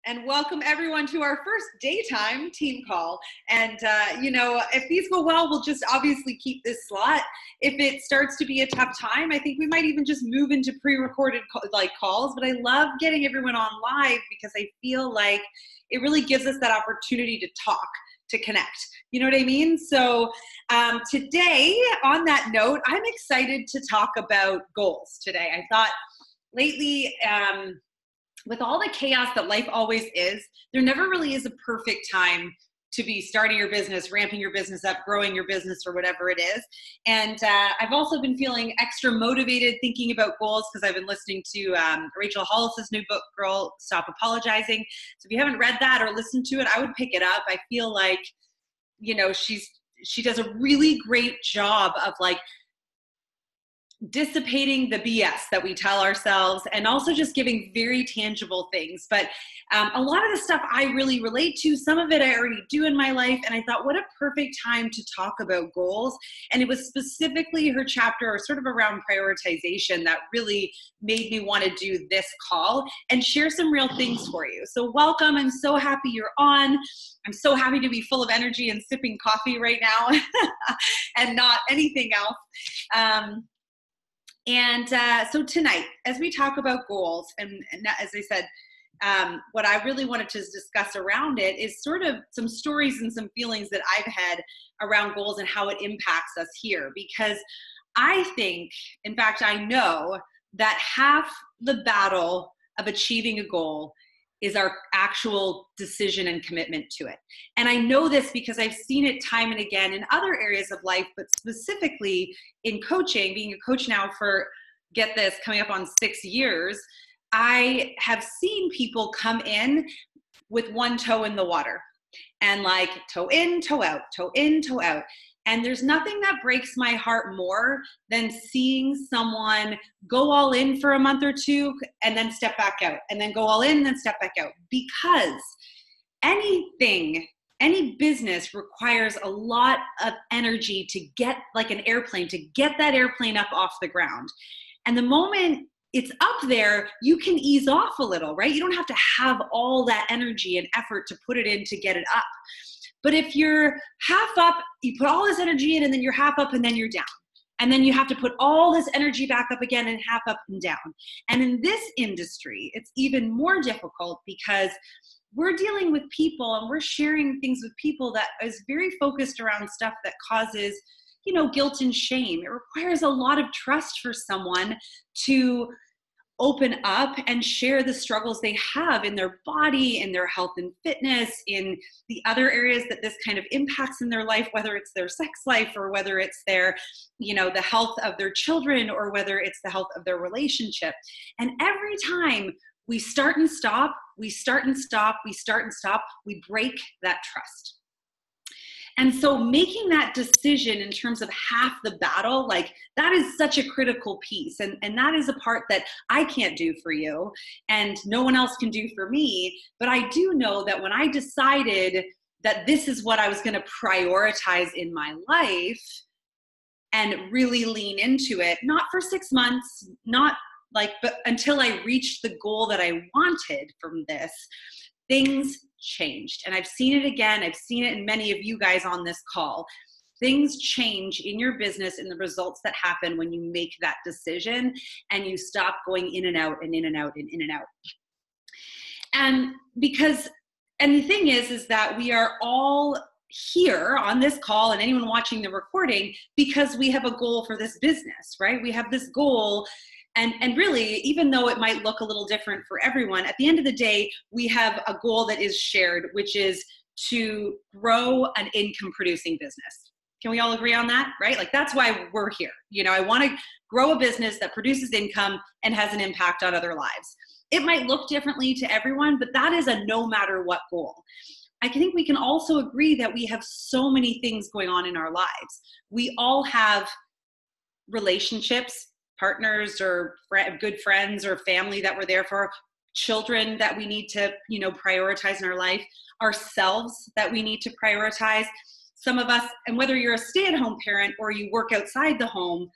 And welcome everyone to our first daytime team call. And, if these go well, we'll just obviously keep this slot. If it starts to be a tough time, I think we might even just move into pre-recorded calls. But I love getting everyone on live because I feel like it really gives us that opportunity to talk, to connect. You know what I mean? So today, on that note, I'm excited to talk about goals today. I thought lately, with all the chaos that life always is, there never really is a perfect time to be starting your business, ramping your business up, growing your business, or whatever it is. And I've also been feeling extra motivated thinking about goals because I've been listening to Rachel Hollis's new book, Girl, Stop Apologizing. So if you haven't read that or listened to it, I would pick it up. I feel like, she does a really great job of dissipating the BS that we tell ourselves and also just giving very tangible things. But a lot of the stuff I really relate to, some of it I already do in my life. And I thought, what a perfect time to talk about goals. And it was specifically her chapter or sort of around prioritization that really made me want to do this call and share some real things for you. So welcome. I'm so happy you're on. I'm so happy to be full of energy and sipping coffee right now and not anything else. So tonight, as we talk about goals, and as I said, what I really wanted to discuss around it is sort of some stories and some feelings that I've had around goals and how it impacts us here. Because I think, in fact, I know that half the battle of achieving a goal is our actual decision and commitment to it. And I know this because I've seen it time and again in other areas of life, but specifically in coaching, being a coach now for, get this, coming up on 6 years, I have seen people come in with one toe in the water and toe in, toe out, toe in, toe out. And there's nothing that breaks my heart more than seeing someone go all in for a month or two and then step back out, and then go all in and then step back out. Because any business requires a lot of energy to get, like an airplane, to get that airplane up off the ground. And the moment it's up there, you can ease off a little, right? You don't have to have all that energy and effort to put it in to get it up. But if you're half up, you put all this energy in and then you're half up and then you're down. And then you have to put all this energy back up again and half up and down. And in this industry, it's even more difficult because we're dealing with people and we're sharing things with people that is very focused around stuff that causes, guilt and shame. It requires a lot of trust for someone to open up and share the struggles they have in their body, in their health and fitness, in the other areas that this kind of impacts in their life, whether it's their sex life or whether it's their, the health of their children or whether it's the health of their relationship. And every time we start and stop, we break that trust. And so making that decision in terms of half the battle, that is such a critical piece. And that is a part that I can't do for you and no one else can do for me. But I do know that when I decided that this is what I was going to prioritize in my life and really lean into it, not for 6 months, but until I reached the goal that I wanted from this, things changed. And I've seen it again. I've seen it in many of you guys on this call. Things change in your business and the results that happen when you make that decision and you stop going in and out and in and out and in and out. And the thing is that we are all here on this call and anyone watching the recording because we have a goal for this business, right? We have this goal. And really, even though it might look a little different for everyone, at the end of the day, we have a goal that is shared, which is to grow an income-producing business. Can we all agree on that, right? That's why we're here. I want to grow a business that produces income and has an impact on other lives. It might look differently to everyone, but that is a no matter what goal. I think we can also agree that we have so many things going on in our lives. We all have relationships, partners or good friends or family that we're there for, children that we need to, prioritize in our life, ourselves that we need to prioritize. Some of us, and whether you're a stay-at-home parent or you work outside the home,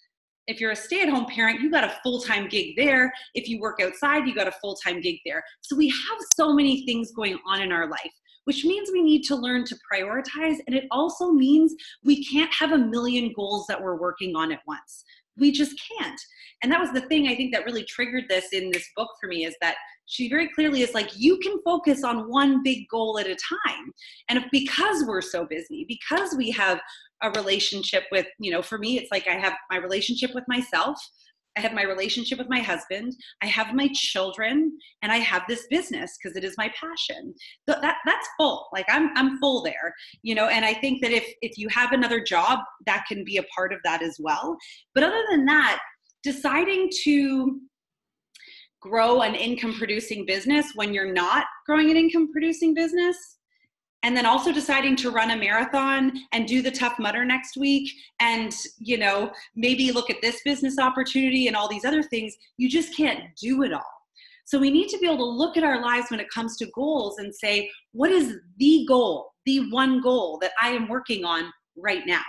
If you're a stay-at-home parent, you got a full-time gig there. If you work outside, you got a full-time gig there. So we have so many things going on in our life, which means we need to learn to prioritize. And it also means we can't have a million goals that we're working on at once. We just can't. And that was the thing I think that really triggered this in this book for me, is that she very clearly is like, you can focus on one big goal at a time. And if, because we're so busy, because we have a relationship with, for me, it's like I have my relationship with myself, I have my relationship with my husband, I have my children, and I have this business because it is my passion. That's full. Like I'm full there, and I think that if you have another job, that can be a part of that as well. But other than that, deciding to grow an income producing business when you're not growing an income producing business, and then also deciding to run a marathon and do the Tough Mudder next week, and maybe look at this business opportunity and all these other things, you just can't do it all. So we need to be able to look at our lives when it comes to goals and say, what is the goal, the one goal that I am working on right now?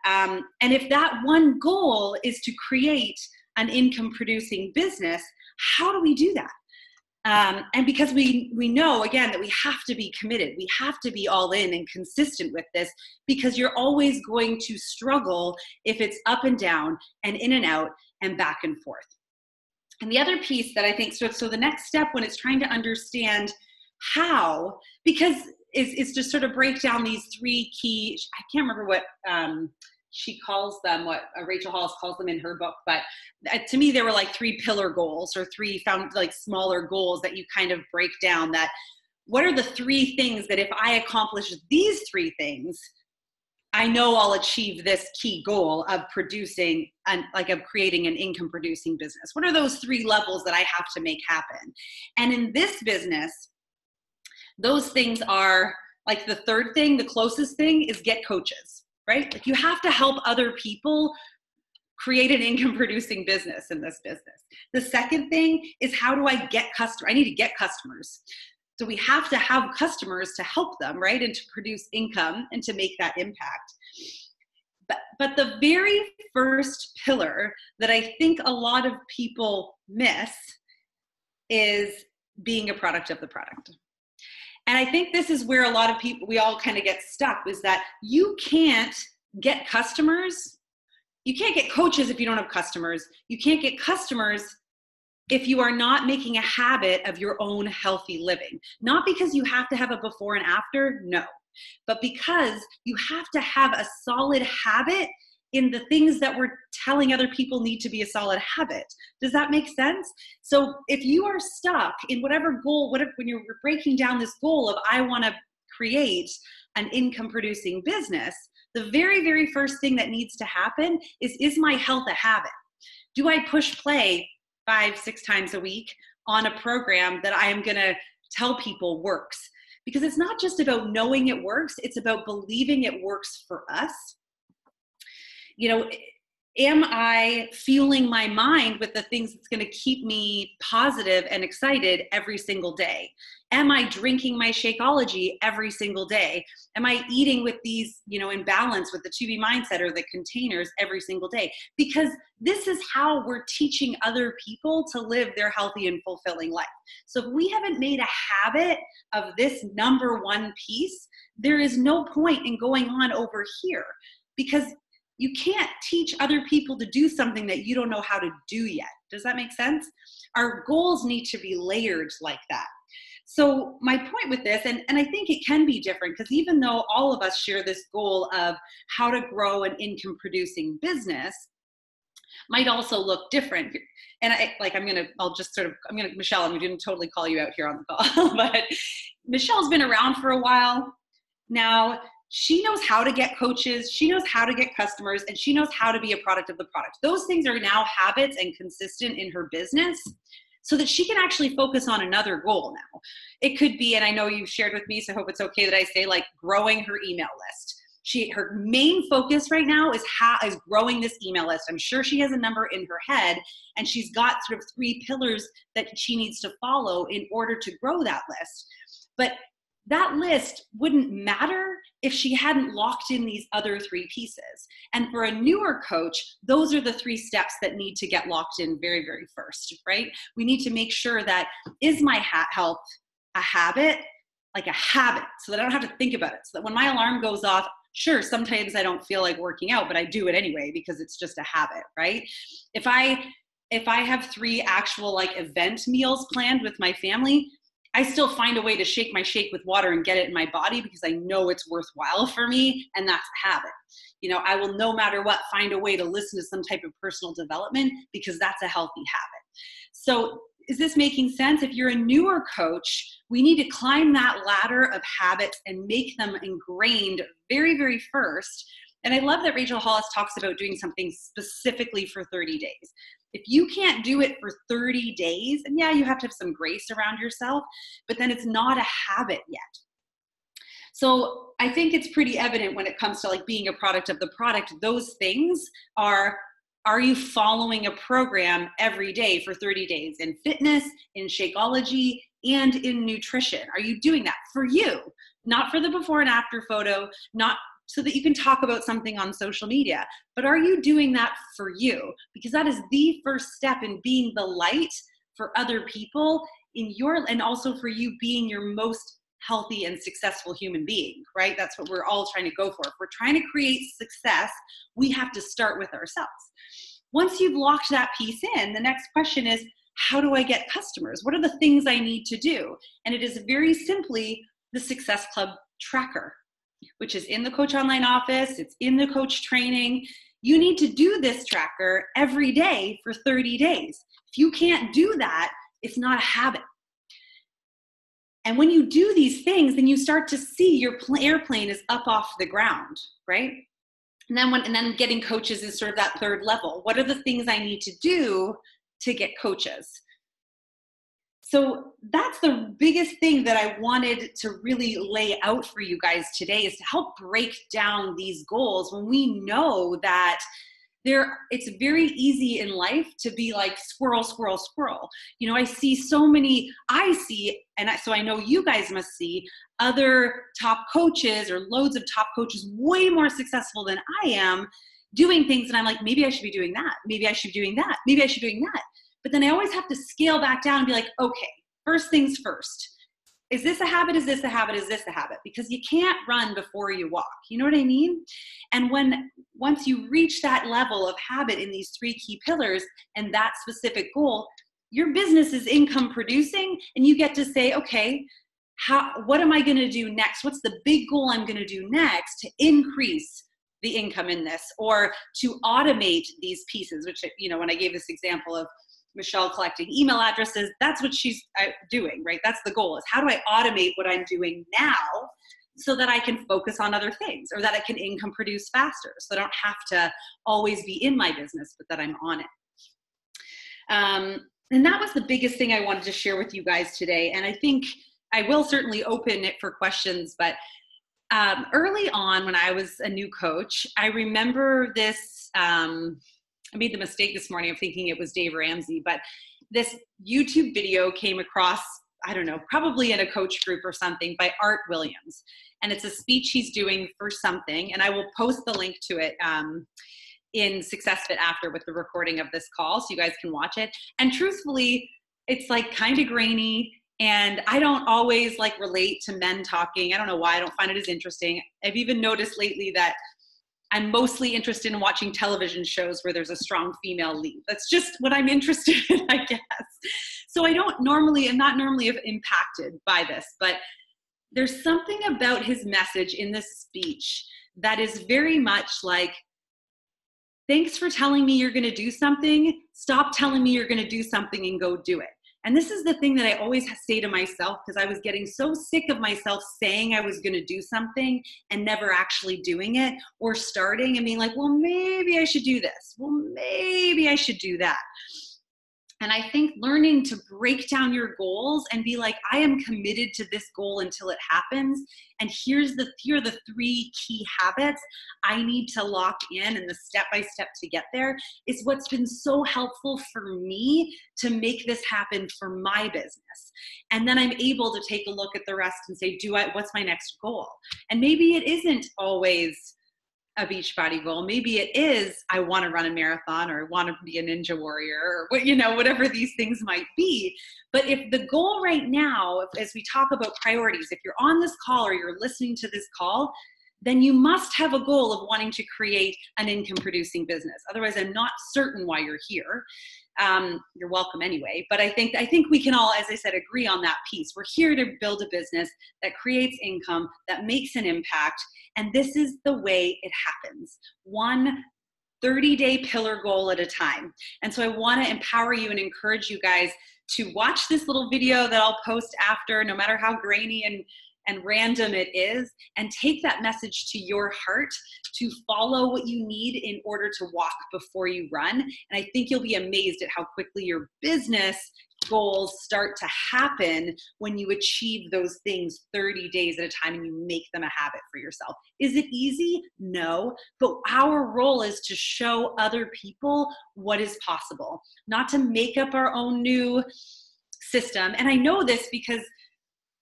And if that one goal is to create an income producing business, how do we do that? And because we know, again, that we have to be committed, we have to be all in and consistent with this, because you're always going to struggle if it's up and down and in and out and back and forth. And the other piece that I think, so the next step when it's trying to understand how, because is to sort of break down these three key, I can't remember what she calls them, what Rachel Hollis calls them in her book, but to me, there were like 3 pillar goals, or 3 smaller goals that you kind of break down, that what are the 3 things that if I accomplish these 3 things, I know I'll achieve this key goal of producing of creating an income producing business. What are those 3 levels that I have to make happen? And in this business, those things are like the third thing, the closest thing is get coaches, right? Like you have to help other people create an income producing business in this business. The second thing is, how do I get customers? I need to get customers. So we have to have customers to help them, right? And to produce income and to make that impact. But the very first pillar that I think a lot of people miss is being a product of the product. And I think this is where a lot of people, we all kind of get stuck, is that you can't get customers. You can't get coaches if you don't have customers. You can't get customers if you are not making a habit of your own healthy living. Not because you have to have a before and after, no, but because you have to have a solid habit in the things that we're telling other people need to be a solid habit. Does that make sense? So if you are stuck in whatever goal, when you're breaking down this goal of I want to create an income producing business, the very, very first thing that needs to happen is my health a habit? Do I push play 5-6 times a week on a program that I am going to tell people works? Because it's not just about knowing it works, it's about believing it works for us. Am I fueling my mind with the things that's going to keep me positive and excited every single day? Am I drinking my Shakeology every single day? Am I eating with these, in balance with the 2B mindset or the containers every single day? Because this is how we're teaching other people to live their healthy and fulfilling life. So if we haven't made a habit of this number one piece, there is no point in going on over here, because you can't teach other people to do something that you don't know how to do yet. Does that make sense? Our goals need to be layered like that. So my point with this, and I think it can be different, because even though all of us share this goal of how to grow an income producing business, might also look different. And Michelle, I'm going to totally call you out here on the call, but Michelle's been around for a while now. She knows how to get coaches, she knows how to get customers, and she knows how to be a product of the product. Those things are now habits and consistent in her business, so that she can actually focus on another goal now. It could be, and I know you've shared with me, so I hope it's okay that I say, like, growing her email list. Her main focus right now is growing this email list. I'm sure she has a number in her head, and she's got sort of 3 pillars that she needs to follow in order to grow that list. But that list wouldn't matter if she hadn't locked in these other 3 pieces. And for a newer coach, those are the 3 steps that need to get locked in very, very first, right? We need to make sure that, is my health a habit? Like a habit, so that I don't have to think about it. So that when my alarm goes off, sure, sometimes I don't feel like working out, but I do it anyway because it's just a habit, right? If I have 3 actual like event meals planned with my family, I still find a way to shake my shake with water and get it in my body because I know it's worthwhile for me, and that's a habit. You know, I will no matter what find a way to listen to some type of personal development because that's a healthy habit. So is this making sense? If you're a newer coach, we need to climb that ladder of habits and make them ingrained very, very first. And I love that Rachel Hollis talks about doing something specifically for 30 days. If you can't do it for 30 days, and yeah, you have to have some grace around yourself, but then it's not a habit yet. So I think it's pretty evident when it comes to like being a product of the product, those things are you following a program every day for 30 days in fitness, in Shakeology, and in nutrition? Are you doing that for you? Not for the before and after photo, not so that you can talk about something on social media, but are you doing that for you? Because that is the first step in being the light for other people and also for you being your most healthy and successful human being, right? That's what we're all trying to go for. If we're trying to create success, we have to start with ourselves. Once you've locked that piece in, the next question is, how do I get customers? What are the things I need to do? And it is very simply the Success Club tracker, which is in the Coach Online office. It's in the coach training. You need to do this tracker every day for 30 days. If you can't do that, it's not a habit. And when you do these things, then you start to see your airplane is up off the ground, right? And then getting coaches is sort of that third level. What are the things I need to do to get coaches? So that's the biggest thing that I wanted to really lay out for you guys today, is to help break down these goals when we know that it's very easy in life to be like squirrel, squirrel, squirrel. You know, so I know you guys must see other top coaches or loads of top coaches way more successful than I am doing things. And I'm like, maybe I should be doing that. Maybe I should be doing that. Maybe I should be doing that. But then I always have to scale back down and be like, okay, first things first. Is this a habit? Is this a habit? Is this a habit? Because you can't run before you walk. You know what I mean? And once you reach that level of habit in these 3 key pillars and that specific goal, your business is income producing, and you get to say, okay, what am I going to do next? What's the big goal I'm going to do next to increase the income in this, or to automate these pieces, which, you know, when I gave this example of Michelle collecting email addresses, that's what she's doing, right? That's the goal, is how do I automate what I'm doing now so that I can focus on other things, or that I can income produce faster, so I don't have to always be in my business, but that I'm on it. And that was the biggest thing I wanted to share with you guys today. And I think I will certainly open it for questions, but early on when I was a new coach, I remember this, I made the mistake this morning of thinking it was Dave Ramsey, but this YouTube video came across, I don't know, probably in a coach group or something, by Art Williams. And it's a speech he's doing for something. And I will post the link to it in SUCCESSFIT after with the recording of this call, so you guys can watch it. And truthfully, it's like kind of grainy. And I don't always like relate to men talking. I don't know why. I don't find it as interesting. I've even noticed lately that I'm mostly interested in watching television shows where there's a strong female lead. That's just what I'm interested in, I guess. So I'm not normally impacted by this, but there's something about his message in this speech that is very much like, thanks for telling me you're going to do something. Stop telling me you're going to do something and go do it. And this is the thing that I always say to myself, because I was getting so sick of myself saying I was going to do something and never actually doing it, or starting and being like, well, maybe I should do this. Well, maybe I should do that. And I think learning to break down your goals and be like, I am committed to this goal until it happens. And here are the 3 key habits I need to lock in, and the step-by-step to get there is what's been so helpful for me to make this happen for my business. And then I'm able to take a look at the rest and say, what's my next goal? And maybe it isn't always a Beachbody goal. Maybe it is, I want to run a marathon, or I want to be a ninja warrior, or whatever these things might be. But if the goal right now, as we talk about priorities, if you're on this call or you're listening to this call, then you must have a goal of wanting to create an income producing business. Otherwise, I'm not certain why you're here. You're welcome anyway. But I think we can all, as I said, agree on that piece. We're here to build a business that creates income, that makes an impact. And this is the way it happens. One 30-day pillar goal at a time. And so I want to empower you and encourage you guys to watch this little video that I'll post after, no matter how grainy and random it is, and take that message to your heart to follow what you need in order to walk before you run. And I think you'll be amazed at how quickly your business goals start to happen when you achieve those things 30 days at a time and you make them a habit for yourself. Is it easy? No, but our role is to show other people what is possible, not to make up our own new system. And I know this because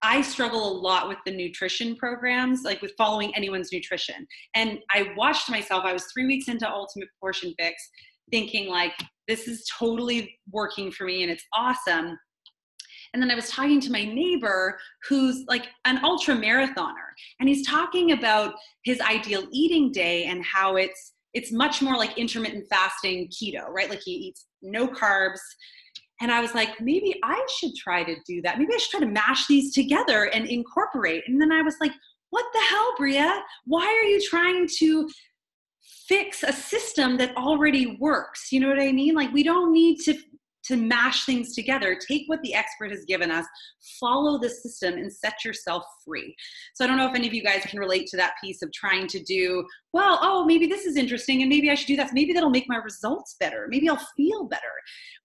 I struggle a lot with the nutrition programs, like with following anyone's nutrition. And I watched myself, I was 3 weeks into Ultimate Portion Fix, thinking like, this is totally working for me and it's awesome. And then I was talking to my neighbor who's like an ultra marathoner, and he's talking about his ideal eating day and how it's much more like intermittent fasting keto, right? Like he eats no carbs. And I was like, maybe I should try to do that. Maybe I should try to mash these together and incorporate. And then I was like, what the hell, Bria? Why are you trying to fix a system that already works? You know what I mean? Like, we don't need to mash things together. Take what the expert has given us, follow the system, and set yourself free. So I don't know if any of you guys can relate to that piece of trying to do, well, oh, maybe this is interesting and maybe I should do that. Maybe that'll make my results better. Maybe I'll feel better.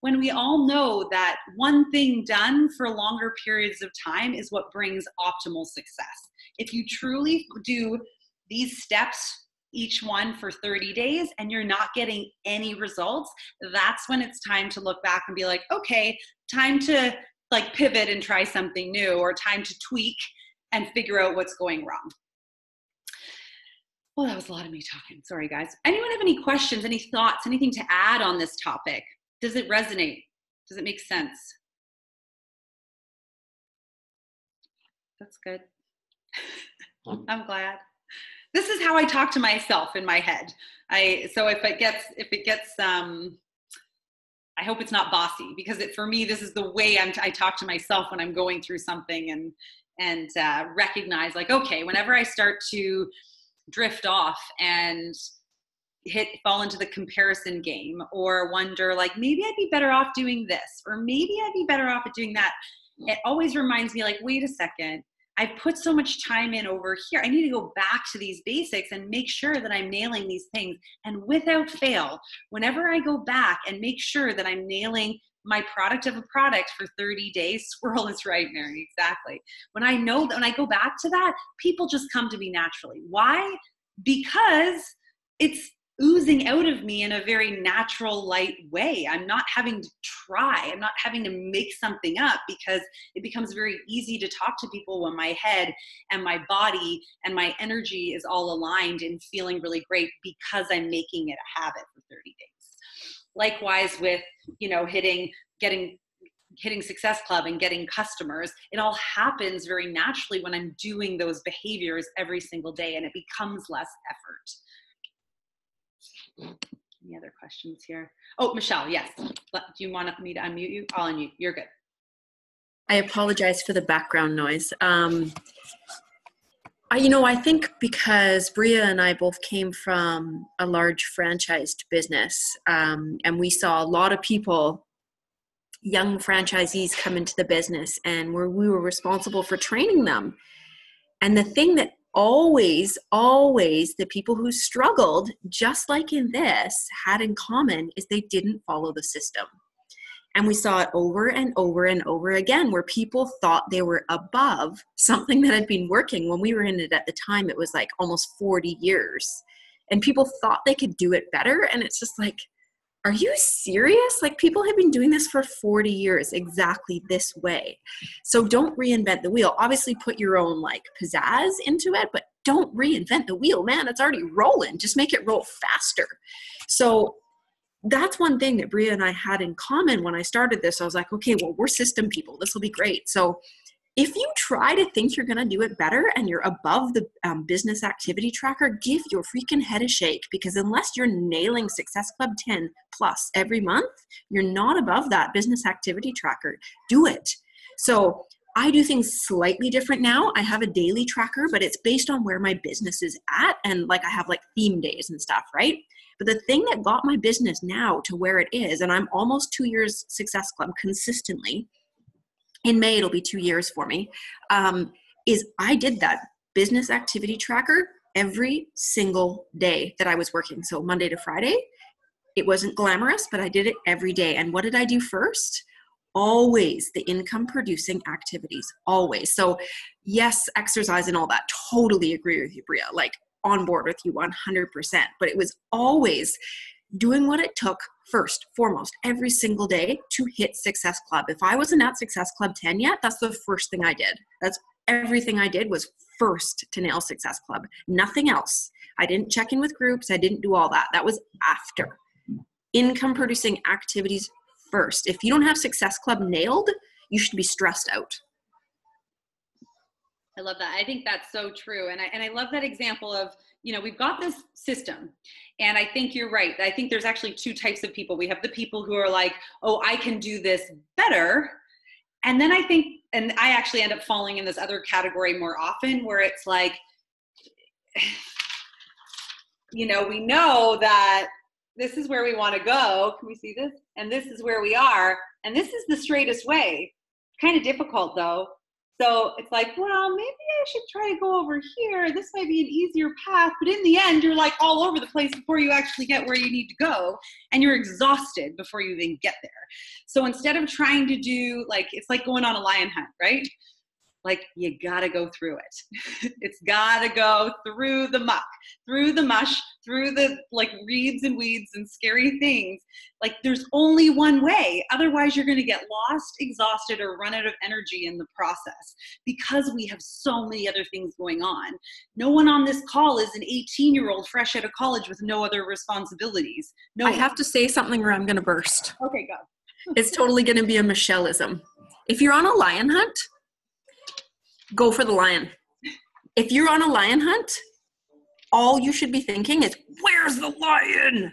When we all know that one thing done for longer periods of time is what brings optimal success. If you truly do these steps, each one for 30 days, and you're not getting any results, that's when it's time to look back and be like, okay, time to like pivot and try something new, or time to tweak and figure out what's going wrong. Well, that was a lot of me talking. Sorry, guys. Anyone have any questions, any thoughts, anything to add on this topic? Does it resonate? Does it make sense? That's good. I'm glad. This is how I talk to myself in my head. So if it gets, I hope it's not bossy, because for me, this is the way I talk to myself when I'm going through something, and recognize like, okay, whenever I start to drift off and fall into the comparison game, or wonder like, maybe I'd be better off doing this, or maybe I'd be better off at doing that, it always reminds me like, wait a second, I've put so much time in over here. I need to go back to these basics and make sure that I'm nailing these things. And without fail, whenever I go back and make sure that I'm nailing my product of a product for 30 days, squirrel is right, Mary, exactly. When I know that, when I go back to that, people just come to me naturally. Why? Because it's oozing out of me in a very natural, light way. I'm not having to try. I'm not having to make something up, because it becomes very easy to talk to people when my head and my body and my energy is all aligned and feeling really great, because I'm making it a habit for 30 days. Likewise with, hitting Success Club and getting customers, it all happens very naturally when I'm doing those behaviors every single day, and it becomes less effort. Any other questions here? Oh, Michelle, yes. Do you want me to unmute you? I'll unmute. You're good. I apologize for the background noise. I think because Bria and I both came from a large franchised business, and we saw a lot of people, young franchisees, come into the business, and we were responsible for training them. And the thing that always the people who struggled, just like in this, had in common is they didn't follow the system. And we saw it over and over and over again, where people thought they were above something that had been working. When we were in it at the time, it was like almost 40 years. And people thought they could do it better. And it's just like, are you serious? Like, people have been doing this for 40 years exactly this way. So don't reinvent the wheel. Obviously put your own like pizzazz into it, but don't reinvent the wheel, man. It's already rolling. Just make it roll faster. So that's one thing that Bria and I had in common when I started this. I was like, okay, well, we're system people. This will be great. So if you try to think you're going to do it better and you're above the business activity tracker, give your freaking head a shake, because unless you're nailing Success Club 10 plus every month, you're not above that business activity tracker. Do it. So I do things slightly different now. I have a daily tracker, but it's based on where my business is at. And like, I have like theme days and stuff, right? But the thing that got my business now to where it is, and I'm almost 2 years Success Club consistently, in May it'll be 2 years for me, is I did that business activity tracker every single day that I was working. So Monday to Friday. It wasn't glamorous, but I did it every day. And what did I do first? Always the income producing activities, always. So yes, exercise and all that, totally agree with you, Bria, like on board with you 100%, but it was always doing what it took first, foremost, every single day to hit Success Club. If I wasn't at Success Club 10 yet, that's the first thing I did. That's everything I did was first to nail Success Club, nothing else. I didn't check in with groups. I didn't do all that. That was after. Income producing activities first. If you don't have Success Club nailed, you should be stressed out. I love that. I think that's so true. And I love that example of, you know, we've got this system, and I think you're right. I think there's actually two types of people. We have the people who are like, oh, I can do this better. And then I think, and I actually end up falling in this other category more often, where it's like, you know, we know that this is where we want to go. Can we see this? And this is where we are. And this is the straightest way. Kind of difficult though. So it's like, well, maybe I should try to go over here. This might be an easier path. But in the end, you're like all over the place before you actually get where you need to go. And you're exhausted before you even get there. So instead of trying to do, like, it's like going on a lion hunt, right? Like, you gotta go through it. It's gotta go through the muck, through the mush, through the like reeds and weeds and scary things. Like, there's only one way. Otherwise, you're gonna get lost, exhausted, or run out of energy in the process, because we have so many other things going on. No one on this call is an 18-year-old fresh out of college with no other responsibilities. No. I have to say something or I'm gonna burst. Okay, go. It's totally gonna be a Michelleism. If you're on a lion hunt, go for the lion. If you're on a lion hunt, all you should be thinking is, where's the lion?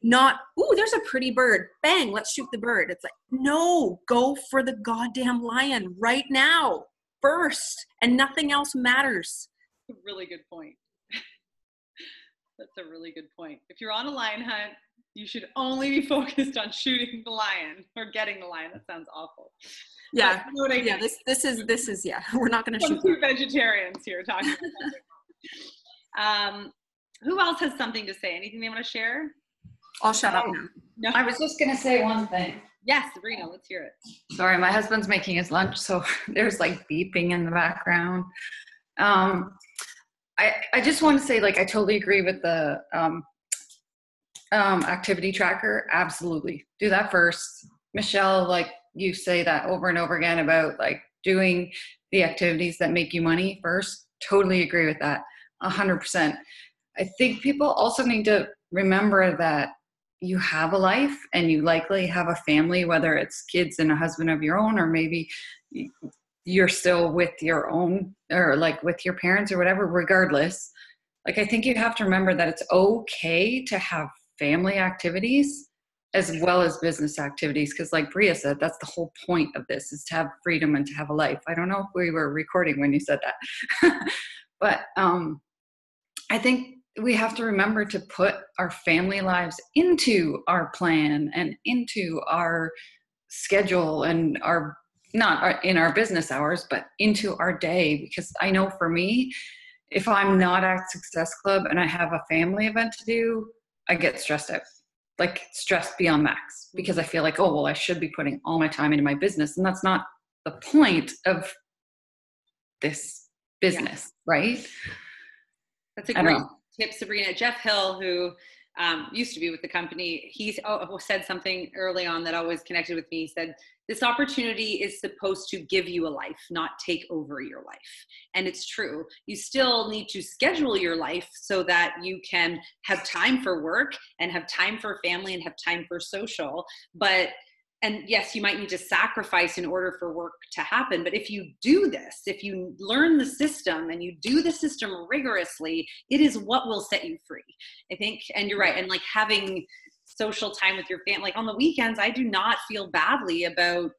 Not, ooh, there's a pretty bird. Bang, let's shoot the bird. It's like, no, go for the goddamn lion right now, first, and nothing else matters. That's a really good point. That's a really good point. If you're on a lion hunt, you should only be focused on shooting the lion or getting the lion. That sounds awful. Yeah, you know what I mean? Yeah. This is yeah. We're not going to shoot. Two vegetarians here talking about that. Who else has something to say? Anything they want to share? I'll shut up now. No, I was just going to say one thing. Yes, Sabrina, let's hear it. Sorry, my husband's making his lunch, so there's like beeping in the background. I just want to say, like, I totally agree with the activity tracker. Absolutely. Do that first. Michelle, like, you say that over and over again about like doing the activities that make you money first. Totally agree with that. 100%. I think people also need to remember that you have a life and you likely have a family, whether it's kids and a husband of your own, or maybe you're still with your own, or like with your parents or whatever. Regardless, like, I think you have to remember that it's okay to have family activities as well as business activities. Because like Bria said, that's the whole point of this, is to have freedom and to have a life. I don't know if we were recording when you said that, but I think we have to remember to put our family lives into our plan and into our schedule and not in our business hours, but into our day. Because I know for me, if I'm not at Success Club and I have a family event to do, I get stressed out. like stressed beyond max because I feel like, oh, well, I should be putting all my time into my business. And that's not the point of this business, right? That's a great tip, Sabrina. Jeff Hill, who used to be with the company, he said something early on that always connected with me. He said, this opportunity is supposed to give you a life, not take over your life. And it's true. You still need to schedule your life so that you can have time for work and have time for family and have time for social. And yes, you might need to sacrifice in order for work to happen. But if you do this, if you learn the system and you do the system rigorously, it is what will set you free, I think. And you're right. And like having social time with your family, like on the weekends, I do not feel badly about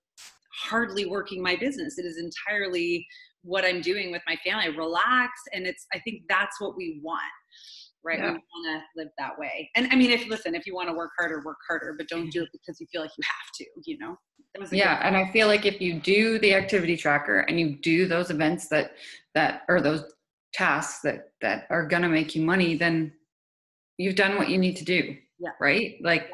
hardly working my business. It is entirely what I'm doing with my family. I relax. And I think that's what we want. Right. Yeah. We want to live that way. And I mean, if you want to work harder, but don't do it because you feel like you have to, you know? And I feel like if you do the activity tracker and you do those events that or those tasks that are going to make you money, then you've done what you need to do. Yeah. Right. Like,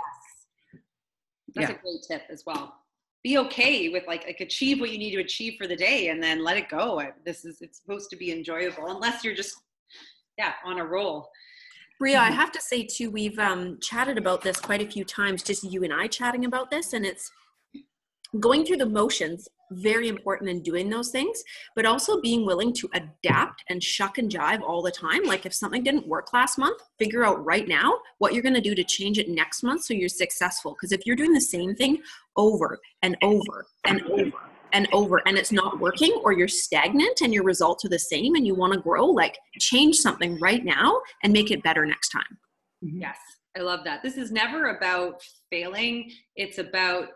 yes. That's a great tip as well. Be okay with like achieve what you need to achieve for the day and then let it go. It's supposed to be enjoyable unless you're just, on a roll. Bria, I have to say too, we've chatted about this quite a few times, just you and I chatting about this, and it's going through the motions, very important in doing those things, but also being willing to adapt and shuck and jive all the time. Like if something didn't work last month, figure out right now what you're going to do to change it next month so you're successful. Because if you're doing the same thing over and over and over and over and it's not working, or you're stagnant and your results are the same and you want to grow, like change something right now and make it better next time. Yes, I love that. This is never about failing. It's about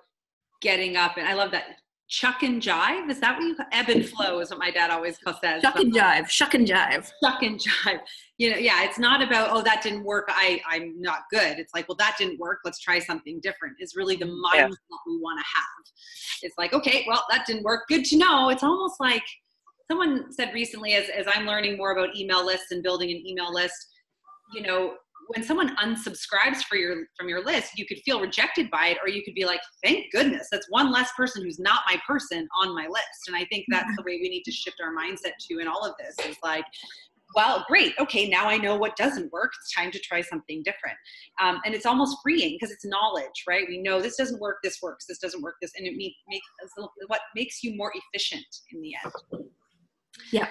getting up. And I love that. Chuck and jive. Is that what ebb and flow is what my dad always says. Shuck and jive. Shuck and jive. Shuck and jive. You know, it's not about, oh, that didn't work, I'm not good. It's like, well, that didn't work, let's try something different. Is really the mindset we want to have. It's like, okay, well, that didn't work. Good to know. It's almost like someone said recently, as I'm learning more about email lists and building an email list, you know, when someone unsubscribes from your list, you could feel rejected by it, or you could be like, thank goodness, that's one less person who's not my person on my list. And I think that's the way we need to shift our mindset to in all of this, is like, well, great. Okay, now I know what doesn't work. It's time to try something different. And it's almost freeing because it's knowledge, right? We know this doesn't work, this works, this doesn't work, this, and it what makes you more efficient in the end. Yeah.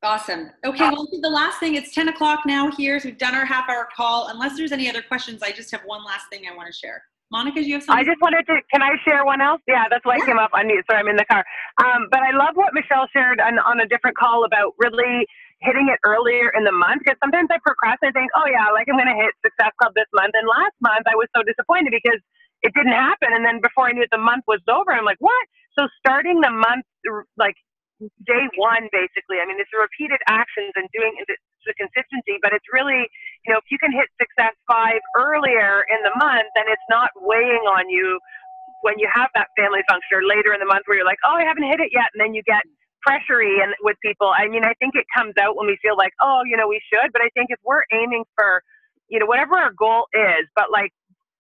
Awesome. Okay, well, the last thing, it's 10 o'clock now here, so we've done our half-hour call. Unless there's any other questions, I just have one last thing I want to share. Monica, do you have something? I just wanted to, can I share one else? Yeah, that's why I came up on mute, so I'm in the car. But I love what Michelle shared on a different call about really hitting it earlier in the month, because sometimes I procrastinate and think, oh yeah, like I'm going to hit Success Club this month. And last month I was so disappointed because it didn't happen. And then before I knew it, the month was over. I'm like, what? So starting the month, like day one, basically, I mean, it's the repeated actions and doing the consistency, but it's really, you know, if you can hit Success 5 earlier in the month, then it's not weighing on you when you have that family function or later in the month where you're like, oh, I haven't hit it yet. And then you get pressury and with people. I mean, I think it comes out when we feel like, oh, you know, we should, but I think if we're aiming for, you know, whatever our goal is, but like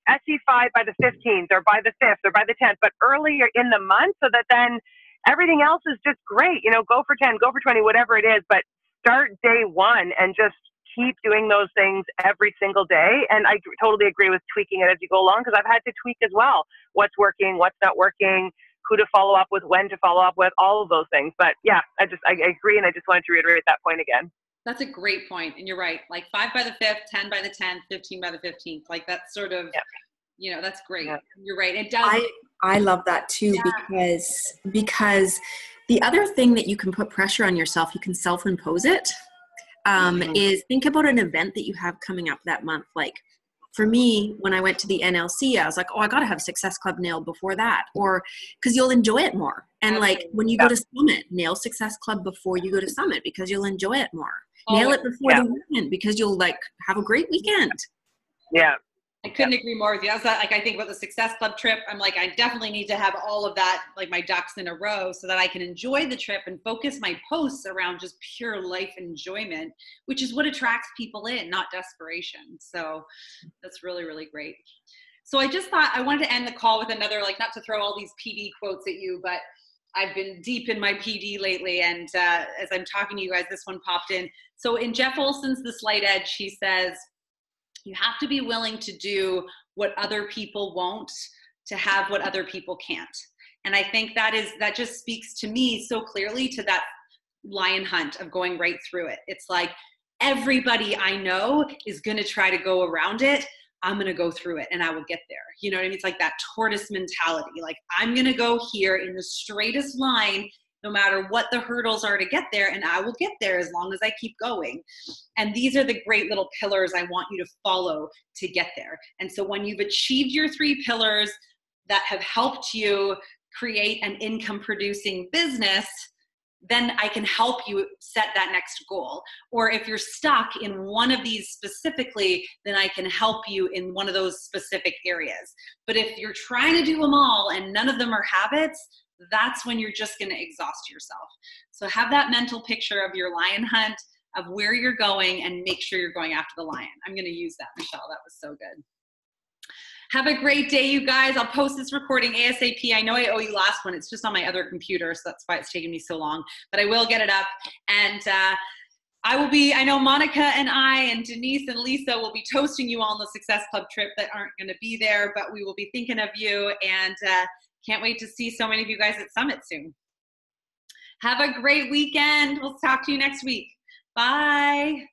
SE5 by the 15th or by the 5th or by the 10th, but earlier in the month, so that then everything else is just great. You know, go for 10, go for 20, whatever it is, but start day one and just keep doing those things every single day. And I totally agree with tweaking it as you go along, because I've had to tweak as well. What's working, what's not working, who to follow up with, when to follow up with, all of those things. But yeah, I agree. And I just wanted to reiterate that point again. That's a great point. And you're right. Like 5 by the 5th, 10 by the 10th, 15 by the 15th. Like that's sort of, you know, that's great. Yeah. You're right. It does. I love that too, because the other thing that you can put pressure on yourself, you can self-impose it, is think about an event that you have coming up that month. Like for me, when I went to the NLC, I was like, oh, I got to have Success Club nailed before that, or because you'll enjoy it more. And like when you go to Summit, nail Success Club before you go to Summit because you'll enjoy it more. Nail it before the weekend because you'll like have a great weekend. Yeah. I couldn't agree more with you. That's like, I think about the Success Club trip. I'm like, I definitely need to have all of that, like my ducks in a row, so that I can enjoy the trip and focus my posts around just pure life enjoyment, which is what attracts people in, not desperation. So that's really, really great. So I just thought I wanted to end the call with another, like, not to throw all these PD quotes at you, but I've been deep in my PD lately. And as I'm talking to you guys, this one popped in. So in Jeff Olson's The Slight Edge, he says, you have to be willing to do what other people won't to have what other people can't. And I think that just speaks to me so clearly to that lion hunt of going right through it. It's like, everybody I know is going to try to go around it. I'm going to go through it and I will get there. You know what I mean? It's like that tortoise mentality. Like, I'm going to go here in the straightest line, no matter what the hurdles are to get there, and I will get there as long as I keep going. And these are the great little pillars I want you to follow to get there. And so when you've achieved your 3 pillars that have helped you create an income producing business, then I can help you set that next goal. Or if you're stuck in one of these specifically, then I can help you in one of those specific areas. But if you're trying to do them all and none of them are habits, that's when you're just going to exhaust yourself. So have that mental picture of your lion hunt, of where you're going, and make sure you're going after the lion. I'm going to use that, Michelle. That was so good. Have a great day, you guys. I'll post this recording ASAP. I know I owe you last one. It's just on my other computer, so that's why it's taking me so long. But I will get it up. And I know Monica and I and Denise and Lisa will be toasting you all on the Success Club trip that aren't going to be there, but we will be thinking of you. And can't wait to see so many of you guys at Summit soon. Have a great weekend. We'll talk to you next week. Bye.